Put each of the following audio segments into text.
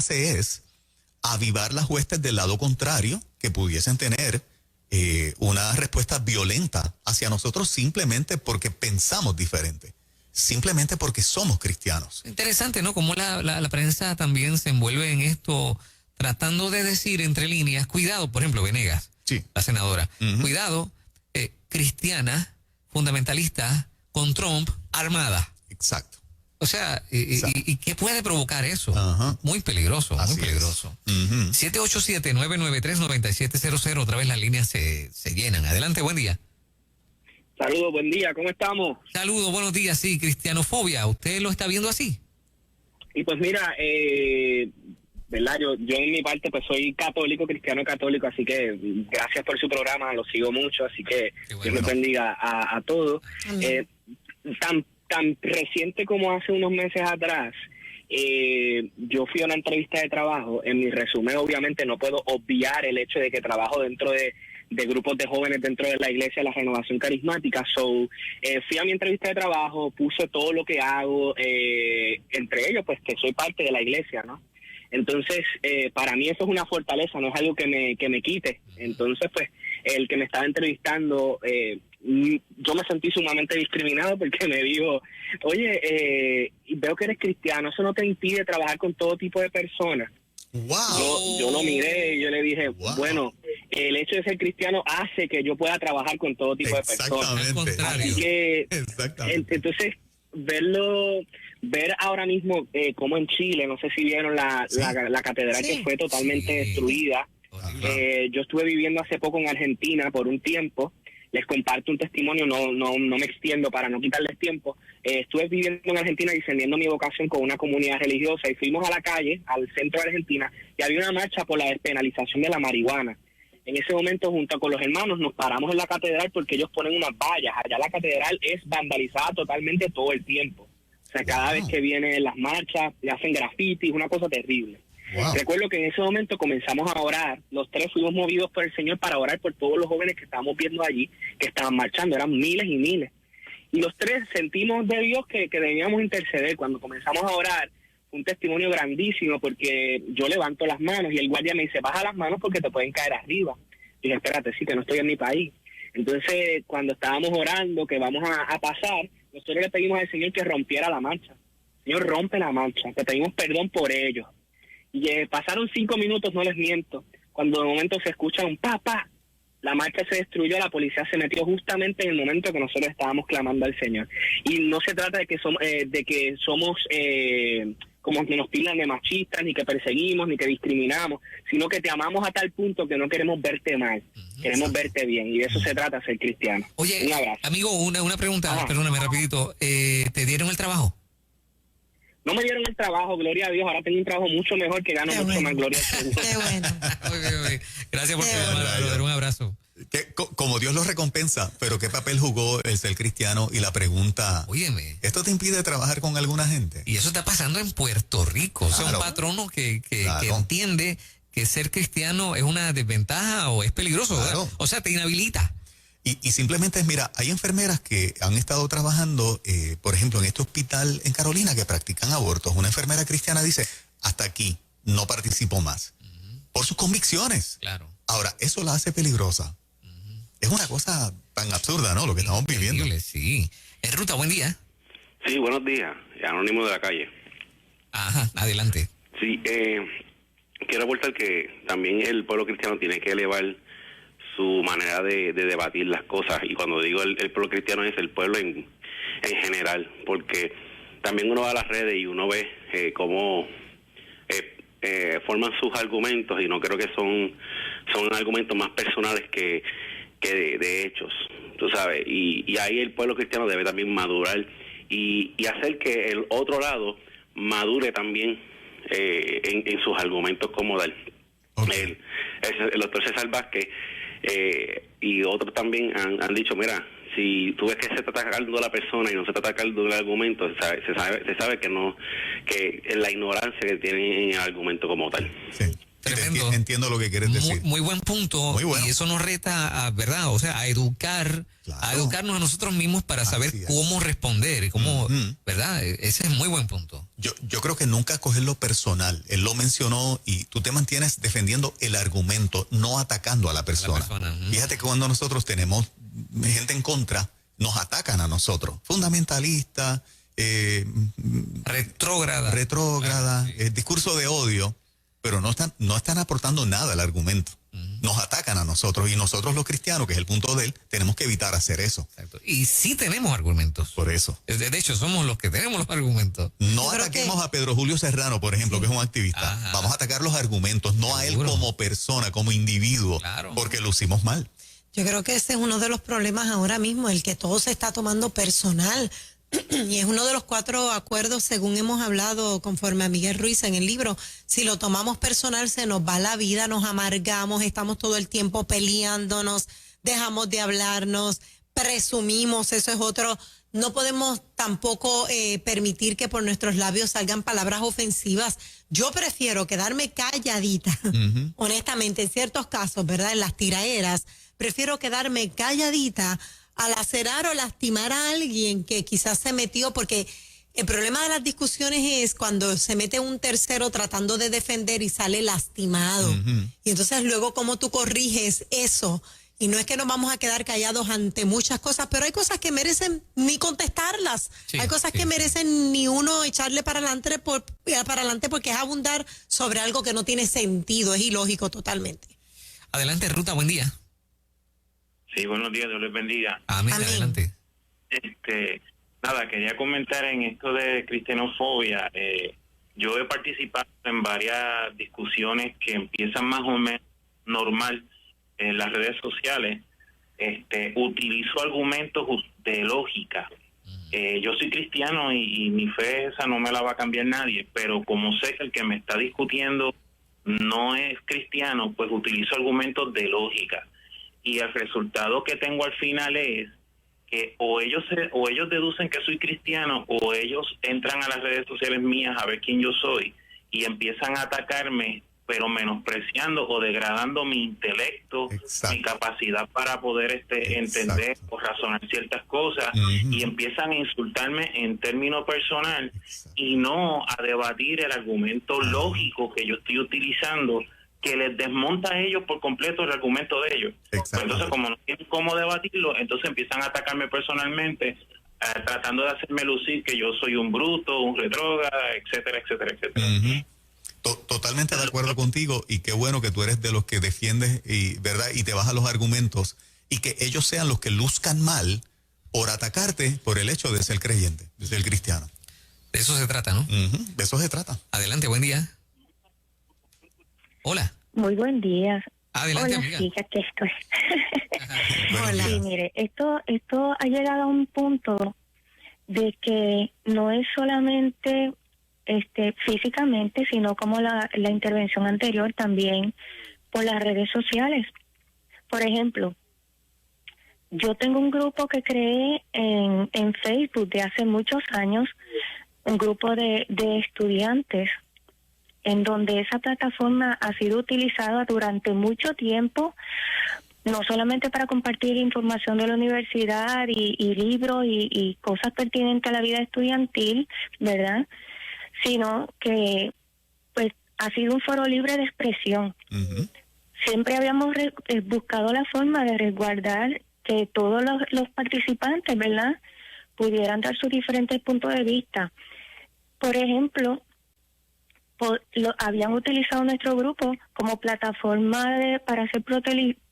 hace es avivar las huestes del lado contrario que pudiesen tener una respuesta violenta hacia nosotros simplemente porque pensamos diferente, simplemente porque somos cristianos. Interesante, ¿no? Cómo la prensa también se envuelve en esto, tratando de decir entre líneas, cuidado, por ejemplo, Venegas, Sí. la senadora, cuidado, cristiana, fundamentalista, con Trump, armada. Exacto. O sea, ¿y qué puede provocar eso? Ajá. Muy peligroso, Así muy peligroso. es. 787-993-9700, otra vez las líneas se llenan. Adelante, buen día. Saludos, buen día, ¿cómo estamos? Saludos, buenos días. Sí, cristianofobia, ¿usted lo está viendo así? Y pues mira, ¿verdad? Yo en mi parte pues soy católico, cristiano católico, así que gracias por su programa, lo sigo mucho, así que Qué bueno. Dios les bendiga a todos. Tan reciente como hace unos meses atrás, yo fui a una entrevista de trabajo. En mi resumen obviamente no puedo obviar el hecho de que trabajo dentro de grupos de jóvenes dentro de la iglesia de la Renovación Carismática. Fui a mi entrevista de trabajo, puse todo lo que hago, entre ellos pues que soy parte de la iglesia, ¿no? Entonces, para mí eso es una fortaleza, no es algo que me quite. Entonces, pues, el que me estaba entrevistando, yo me sentí sumamente discriminado porque me dijo, oye, veo que eres cristiano, eso no te impide trabajar con todo tipo de personas. ¡Wow! Yo lo miré y yo le dije, Wow. Bueno, el hecho de ser cristiano hace que yo pueda trabajar con todo tipo de personas. Al contrario. Así que, Exactamente. entonces, ver ahora mismo como en Chile, no sé si vieron la catedral que fue totalmente destruida. Yo estuve viviendo hace poco en Argentina por un tiempo. Les comparto un testimonio, no me extiendo para no quitarles tiempo. Estuve viviendo en Argentina discerniendo mi vocación con una comunidad religiosa y fuimos a la calle, al centro de Argentina, y había una marcha por la despenalización de la marihuana. En ese momento, junto con los hermanos, nos paramos en la catedral porque ellos ponen unas vallas. Allá la catedral es vandalizada totalmente todo el tiempo. O sea, cada vez que vienen las marchas, le hacen grafitis, una cosa terrible. Wow. Recuerdo que en ese momento comenzamos a orar, los tres fuimos movidos por el Señor para orar por todos los jóvenes que estábamos viendo allí, que estaban marchando, eran miles y miles. Y los tres sentimos de Dios que debíamos interceder. Cuando comenzamos a orar, fue un testimonio grandísimo porque yo levanto las manos y el guardia me dice, baja las manos porque te pueden caer arriba. Y dije, espérate, sí, que no estoy en mi país. Entonces, cuando estábamos orando, que vamos a pasar, nosotros le pedimos al Señor que rompiera la marcha. Señor, rompe la marcha, te pedimos perdón por ellos. Y pasaron 5 minutos, no les miento, cuando de momento se escucha un pa, la marcha se destruyó, la policía se metió justamente en el momento que nosotros estábamos clamando al Señor. Y no se trata de que somos como que nos tildan de machistas, ni que perseguimos, ni que discriminamos, sino que te amamos a tal punto que no queremos verte mal, queremos verte bien, y de eso se trata ser cristiano. Oye, Un abrazo. amigo, una pregunta, Ajá. perdóname rapidito, ¿te dieron el trabajo? No me dieron el trabajo, gloria a Dios, ahora tengo un trabajo mucho mejor que gano mucho más, gloria a Dios. Qué bueno. Muy bien. Gracias por tu Qué llamada, bueno. brother, un abrazo. Como Dios los recompensa, pero ¿qué papel jugó el ser cristiano? Y la pregunta, Óyeme, ¿esto te impide trabajar con alguna gente? y eso está pasando en Puerto Rico. O sea, Claro. un patrono que Claro. entiende que ser cristiano es una desventaja o es peligroso, Claro. ¿verdad? O sea, te inhabilita. Y simplemente es, mira, hay enfermeras que han estado trabajando, por ejemplo, en este hospital en Carolina que practican abortos. Una enfermera cristiana dice, hasta aquí, no participo más. Por sus convicciones. Claro. Ahora, eso la hace peligrosa. Es una cosa tan absurda, ¿no? Lo que estamos viviendo. Increíble, sí. En ruta, buen día. Sí, buenos días. Anónimo de la calle. Ajá, adelante. Sí, quiero aportar que también el pueblo cristiano tiene que elevar su manera de debatir las cosas. Y cuando digo el pueblo cristiano es el pueblo en general, porque también uno va a las redes y uno ve cómo forman sus argumentos, y no creo que son argumentos más personales que de hechos, tú sabes. Y ahí el pueblo cristiano debe también madurar y hacer que el otro lado madure también en sus argumentos como tal. Okay. El doctor César Vázquez y otros también han dicho, mira, si tú ves que se está atacando a la persona y no se está atacando el argumento, se sabe que no, que es la ignorancia que tienen en el argumento como tal. Sí. Tremendo. Entiendo lo que quieres decir. Muy buen punto. Muy bueno. Y eso nos reta a, ¿verdad? O sea, a educar, Claro. a educarnos a nosotros mismos para saber Así es. cómo responder, cómo, Ujú. ¿verdad? Ese es muy buen punto. Yo creo que nunca cogerlo personal. Él lo mencionó y tú te mantienes defendiendo el argumento, no atacando a la persona. ujú. Fíjate que cuando nosotros tenemos gente en contra, nos atacan a nosotros. Fundamentalista, Retrógrada. retrógrada, discurso de odio, pero no están aportando nada al argumento. Nos atacan a nosotros y nosotros los cristianos, que es el punto de él, tenemos que evitar hacer eso. Exacto. Y sí tenemos argumentos. Por eso. De hecho, somos los que tenemos los argumentos. No Yo creo ataquemos que- a Pedro Julio Serrano, por ejemplo, que es un activista. Ajá. Vamos a atacar los argumentos, no a él Seguro. como persona, como individuo, Claro. porque lo hicimos mal. Yo creo que ese es uno de los problemas ahora mismo, el que todo se está tomando personal. Y es uno de los 4 acuerdos, según hemos hablado conforme a Miguel Ruiz en el libro. Si lo tomamos personal, se nos va la vida, nos amargamos, estamos todo el tiempo peleándonos, dejamos de hablarnos, presumimos, eso es otro. No podemos tampoco permitir que por nuestros labios salgan palabras ofensivas. Yo prefiero quedarme calladita, honestamente, en ciertos casos, ¿verdad? En las tiraeras, prefiero quedarme calladita a lacerar o lastimar a alguien que quizás se metió, porque el problema de las discusiones es cuando se mete un tercero tratando de defender y sale lastimado. Y entonces luego cómo tú corriges eso. Y no es que nos vamos a quedar callados ante muchas cosas, pero hay cosas que merecen ni contestarlas. Sí, hay cosas sí, que sí. merecen ni uno echarle para adelante porque es abundar sobre algo que no tiene sentido, es ilógico totalmente. Adelante, Ruta, buen día. Sí, buenos días, Dios les bendiga. Amén, Amén. adelante. Nada, quería comentar en esto de cristianofobia. Yo he participado en varias discusiones que empiezan más o menos normal en las redes sociales. Utilizo argumentos de lógica. Yo soy cristiano y mi fe esa no me la va a cambiar nadie, pero como sé que el que me está discutiendo no es cristiano, pues utilizo argumentos de lógica. Y el resultado que tengo al final es que o ellos deducen que soy cristiano o ellos entran a las redes sociales mías a ver quién yo soy y empiezan a atacarme, pero menospreciando o degradando mi intelecto, Exacto. mi capacidad para poder entender o razonar ciertas cosas, Ujú. y empiezan a insultarme en término personal Exacto. y no a debatir el argumento Ajá. lógico que yo estoy utilizando, que les desmonta a ellos por completo el argumento de ellos. Exacto. Entonces, como no tienen cómo debatirlo, entonces empiezan a atacarme personalmente, tratando de hacerme lucir que yo soy un bruto, un retrógrada, etcétera, etcétera, etcétera. Ujú. Totalmente de acuerdo contigo, y qué bueno que tú eres de los que defiendes y verdad y te vas a los argumentos, y que ellos sean los que luzcan mal por atacarte por el hecho de ser creyente, de ser cristiano. De eso se trata, ¿no? Ujú. De eso se trata. Adelante, buen día. Hola. Muy buen día. Adelante, Hola, amiga. sí, aquí estoy. Buenos Hola. Sí, días. mire, esto ha llegado a un punto de que no es solamente físicamente, sino como la intervención anterior también por las redes sociales. Por ejemplo, yo tengo un grupo que creé en Facebook de hace muchos años, un grupo de estudiantes, en donde esa plataforma ha sido utilizada durante mucho tiempo, no solamente para compartir información de la universidad y libros y cosas pertinentes a la vida estudiantil, ¿verdad? Sino que pues ha sido un foro libre de expresión. Ujú. Siempre habíamos buscado la forma de resguardar que todos los participantes, ¿verdad?, pudieran dar sus diferentes puntos de vista. Por ejemplo, habían utilizado nuestro grupo como plataforma para hacer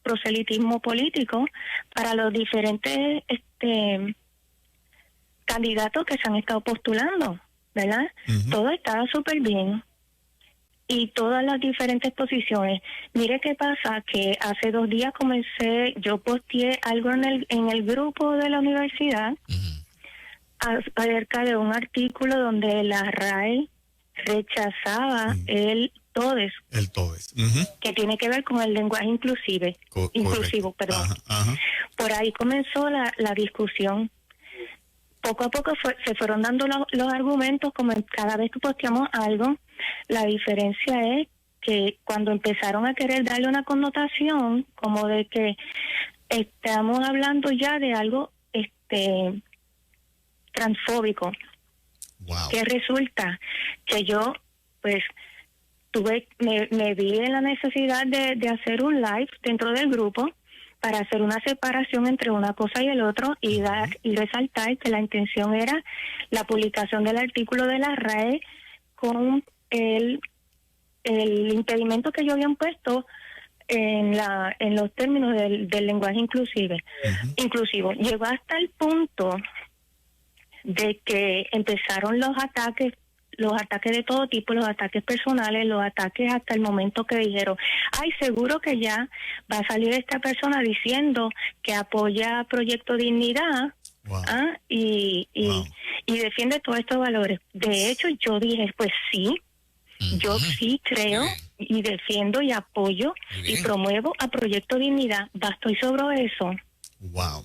proselitismo político para los diferentes candidatos que se han estado postulando, ¿verdad? Ujú. Todo estaba súper bien. Y todas las diferentes posiciones. Mire qué pasa, que hace 2 días yo posteé algo en el grupo de la universidad Ujú. acerca de un artículo donde la RAE rechazaba el TODES, El TODES. Ujú. que tiene que ver con el lenguaje inclusivo, Correcto. perdón. Ajá, ajá. Por ahí comenzó la discusión. Poco a poco se fueron dando los argumentos, como cada vez que posteamos algo. La diferencia es que cuando empezaron a querer darle una connotación como de que estamos hablando ya de algo transfóbico, Wow. que resulta que yo pues me vi en la necesidad de hacer un live dentro del grupo para hacer una separación entre una cosa y el otro y dar y resaltar que la intención era la publicación del artículo de la RAE con el impedimento que yo había puesto en los términos del lenguaje inclusivo. Llegó hasta el punto de que empezaron los ataques de todo tipo, los ataques personales, los ataques hasta el momento que dijeron, ay, seguro que ya va a salir esta persona diciendo que apoya Proyecto Dignidad. Wow. Y defiende todos estos valores. De hecho, yo dije, pues sí, yo sí creo y defiendo y apoyo y promuevo a Proyecto Dignidad. Estoy sobre eso. Wow.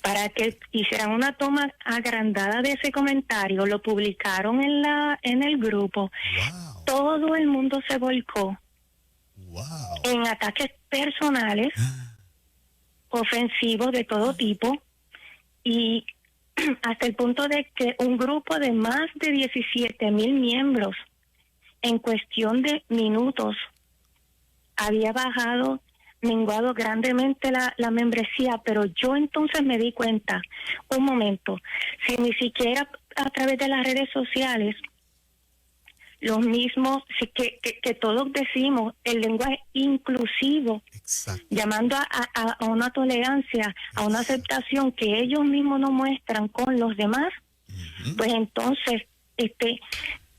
Para que hicieran una toma agrandada de ese comentario, lo publicaron en el grupo. Wow. Todo el mundo se volcó Wow. en ataques personales, ofensivos de todo tipo, y hasta el punto de que un grupo de más de 17,000 miembros en cuestión de minutos había menguado grandemente la membresía, pero yo entonces me di cuenta, un momento, si ni siquiera a través de las redes sociales, los mismos, que todos decimos el lenguaje inclusivo, Exacto. llamando a una tolerancia, a una aceptación que ellos mismos no muestran con los demás, pues entonces, ¿qué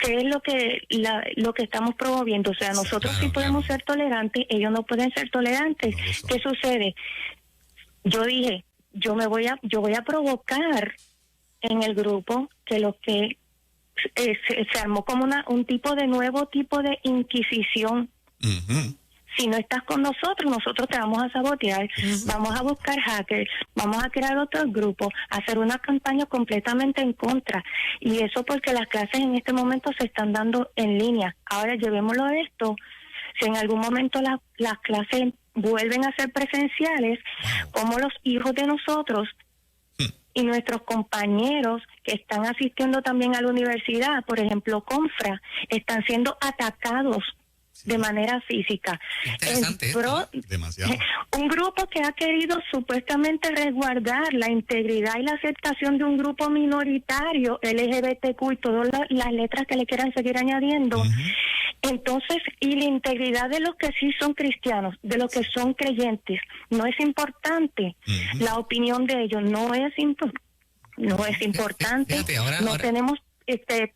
es lo que estamos promoviendo? O sea, nosotros sí podemos ser tolerantes, ellos no pueden ser tolerantes. No lo son. ¿Qué sucede? Yo dije, yo voy a provocar en el grupo que lo que se armó como un nuevo tipo de inquisición. Si no estás con nosotros te vamos a sabotear, vamos a buscar hackers, vamos a crear otros grupos, hacer una campaña completamente en contra. Y eso porque las clases en este momento se están dando en línea. Ahora llevémoslo a esto, si en algún momento las clases vuelven a ser presenciales, como los hijos de nosotros y nuestros compañeros que están asistiendo también a la universidad, por ejemplo, Confra, están siendo atacados de manera física. Interesante esto, Demasiado. Un grupo que ha querido supuestamente resguardar la integridad y la aceptación de un grupo minoritario, LGBTQ y todas las letras que le quieran seguir añadiendo. Entonces, y la integridad de los que sí son cristianos, de los que son creyentes, no es importante. La opinión de ellos no es importante. Fíjate, ahora- Tenemos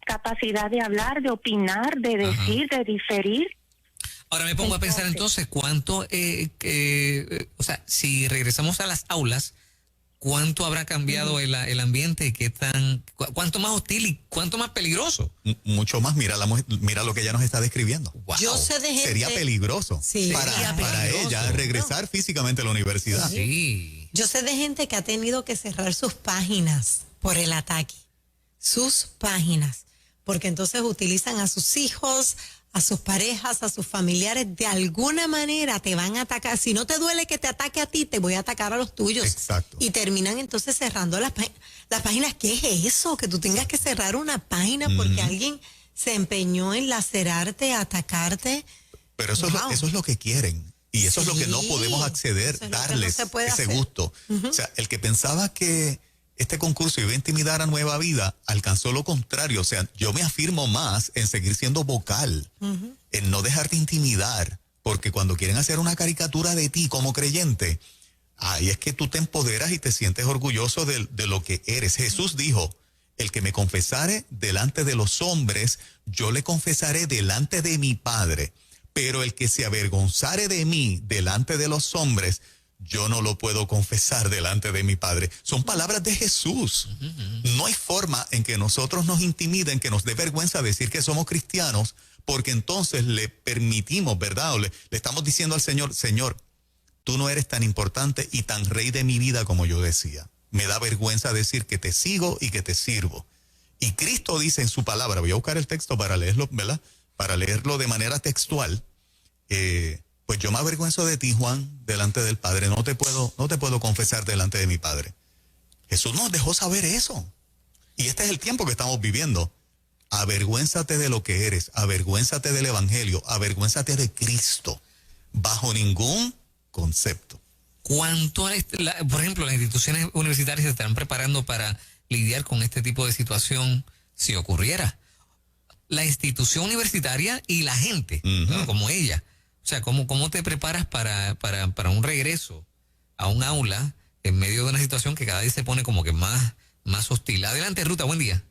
capacidad de hablar, de opinar, de decir, de diferir. Ahora me pongo a pensar entonces cuánto, o sea, si regresamos a las aulas, cuánto habrá cambiado el ambiente, cuánto más hostil y cuánto más peligroso. Mucho más. Mira lo que ella nos está describiendo. Wow. Yo sé de gente... Sería peligroso Sí, para sería peligroso. ella regresar físicamente a la universidad. Sí. Yo sé de gente que ha tenido que cerrar sus páginas por el ataque. Sus páginas. Porque entonces utilizan a sus hijos, a sus parejas, a sus familiares. De alguna manera te van a atacar. Si no te duele que te ataque a ti, te voy a atacar a los tuyos. Exacto. Y terminan entonces cerrando las páginas. ¿Qué es eso? Que tú tengas que cerrar una página porque alguien se empeñó en lacerarte, atacarte. Pero eso, Wow. eso es lo que quieren. Y eso es lo que no Sí, podemos acceder, eso es lo que no darles se puede ese hacer. gusto. O sea, el que pensaba que este concurso iba a intimidar a Nueva Vida, alcanzó lo contrario. O sea, yo me afirmo más en seguir siendo vocal, en no dejarte intimidar, porque cuando quieren hacer una caricatura de ti como creyente, ahí es que tú te empoderas y te sientes orgulloso de lo que eres. Jesús dijo, el que me confesare delante de los hombres, yo le confesaré delante de mi Padre. Pero el que se avergonzare de mí delante de los hombres, yo no lo puedo confesar delante de mi Padre. Son palabras de Jesús. No hay forma en que nosotros nos intimiden, que nos dé vergüenza decir que somos cristianos, porque entonces le permitimos, ¿verdad? O le estamos diciendo al Señor, Señor, tú no eres tan importante y tan rey de mi vida como yo decía. Me da vergüenza decir que te sigo y que te sirvo. Y Cristo dice en su palabra, voy a buscar el texto para leerlo, ¿verdad? Para leerlo de manera textual. pues yo me avergüenzo de ti, Juan, delante del Padre. No te puedo confesar delante de mi Padre. Jesús nos dejó saber eso. Y este es el tiempo que estamos viviendo. Avergüénzate de lo que eres, avergüénzate del Evangelio, avergüénzate de Cristo, bajo ningún concepto. ¿Cuánto, por ejemplo, las instituciones universitarias se estarán preparando para lidiar con este tipo de situación si ocurriera? La institución universitaria y la gente, ¿no? Como ella. O sea, ¿cómo te preparas para un regreso a un aula en medio de una situación que cada vez se pone como que más hostil? Adelante, Ruta, buen día.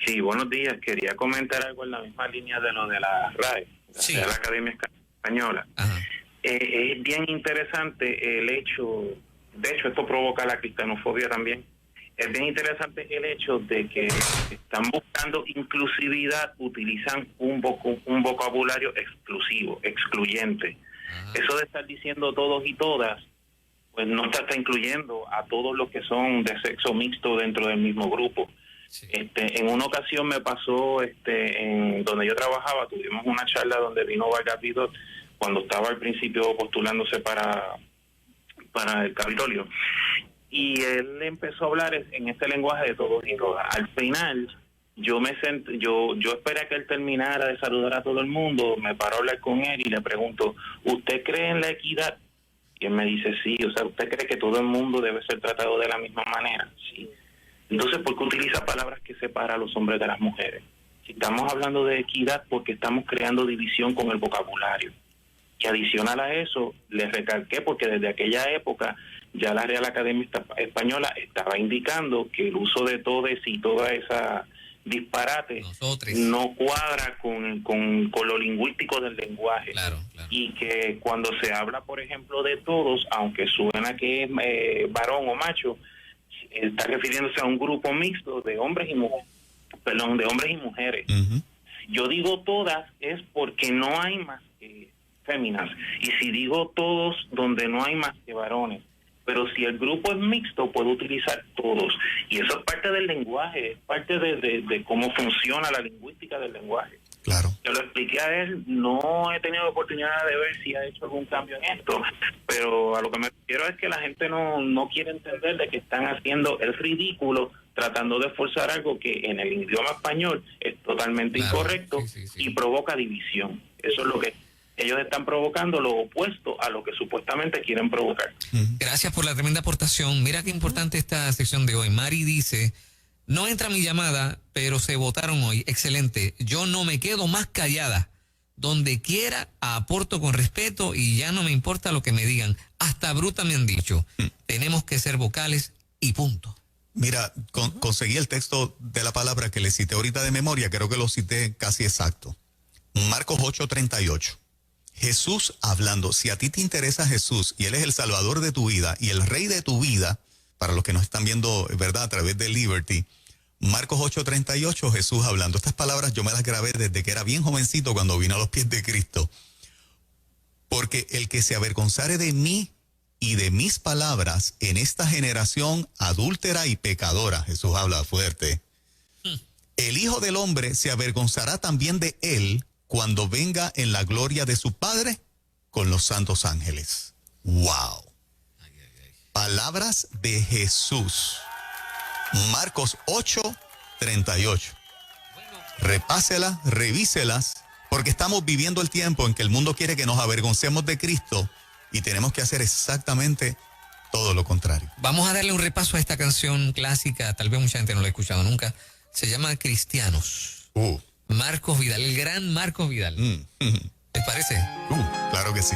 Sí, buenos días. Quería comentar algo en la misma línea de lo de la RAE, Sí. de la Academia Española. Ajá. Es bien interesante el hecho, de hecho esto provoca la cristianofobia también. Es bien interesante el hecho de que están buscando inclusividad, utilizan un vocabulario exclusivo, excluyente. Eso de estar diciendo todos y todas, pues no está incluyendo a todos los que son de sexo mixto dentro del mismo grupo. Sí. En una ocasión me pasó, en donde yo trabajaba, tuvimos una charla donde vino Vargas Vidal cuando estaba al principio postulándose para el Capitolio. Y él empezó a hablar en este lenguaje de todos y todas. Al final, yo esperé a que él terminara de saludar a todo el mundo, me paro a hablar con él y le pregunto, ¿usted cree en la equidad? Y él me dice, sí, o sea, ¿usted cree que todo el mundo debe ser tratado de la misma manera? Sí. Entonces, ¿por qué utiliza palabras que separan a los hombres de las mujeres? Si estamos hablando de equidad, porque estamos creando división con el vocabulario. Y adicional a eso, le recalqué, porque desde aquella época ya la Real Academia Española estaba indicando que el uso de todes y toda esa disparate no cuadra con lo lingüístico del lenguaje. Claro. Y que cuando se habla, por ejemplo, de todos, aunque suena que es varón o macho, está refiriéndose a un grupo mixto de hombres y mujeres, de hombres y mujeres. Yo digo todas es porque no hay más que féminas, y si digo todos, donde no hay más que varones. Pero si el grupo es mixto, puedo utilizar todos. Y eso es parte del lenguaje, es parte de cómo funciona la lingüística del lenguaje. Claro. Yo lo expliqué a él, no he tenido oportunidad de ver si ha hecho algún cambio en esto, pero a lo que me refiero es que la gente no quiere entender de que están haciendo el ridículo tratando de forzar algo que en el idioma español es totalmente incorrecto y provoca división. Eso es lo que ellos están provocando, lo opuesto a lo que supuestamente quieren provocar. Gracias por la tremenda aportación. Mira qué importante esta sección de hoy. Mari dice, no entra mi llamada, pero se votaron hoy. Excelente. Yo no me quedo más callada. Donde quiera aporto con respeto y ya no me importa lo que me digan. Hasta bruta me han dicho. Tenemos que ser vocales y punto. Mira, conseguí el texto de la palabra que le cité ahorita de memoria, creo que lo cité casi exacto. Marcos 8:38. Jesús hablando, si a ti te interesa Jesús y Él es el Salvador de tu vida y el Rey de tu vida, para los que nos están viendo, ¿verdad?, a través de Liberty, Marcos 8:38, Jesús hablando. Estas palabras yo me las grabé desde que era bien jovencito cuando vine a los pies de Cristo. Porque el que se avergonzare de mí y de mis palabras en esta generación adúltera y pecadora, Jesús habla fuerte, el Hijo del Hombre se avergonzará también de él cuando venga en la gloria de su Padre con los santos ángeles. ¡Wow! Palabras de Jesús. Marcos 8:38. Repáselas, revíselas, porque estamos viviendo el tiempo en que el mundo quiere que nos avergoncemos de Cristo y tenemos que hacer exactamente todo lo contrario. Vamos a darle un repaso a esta canción clásica, tal vez mucha gente no la ha escuchado nunca. Se llama Cristianos. Marcos Vidal, el gran Marcos Vidal. ¿Les parece? Claro que sí.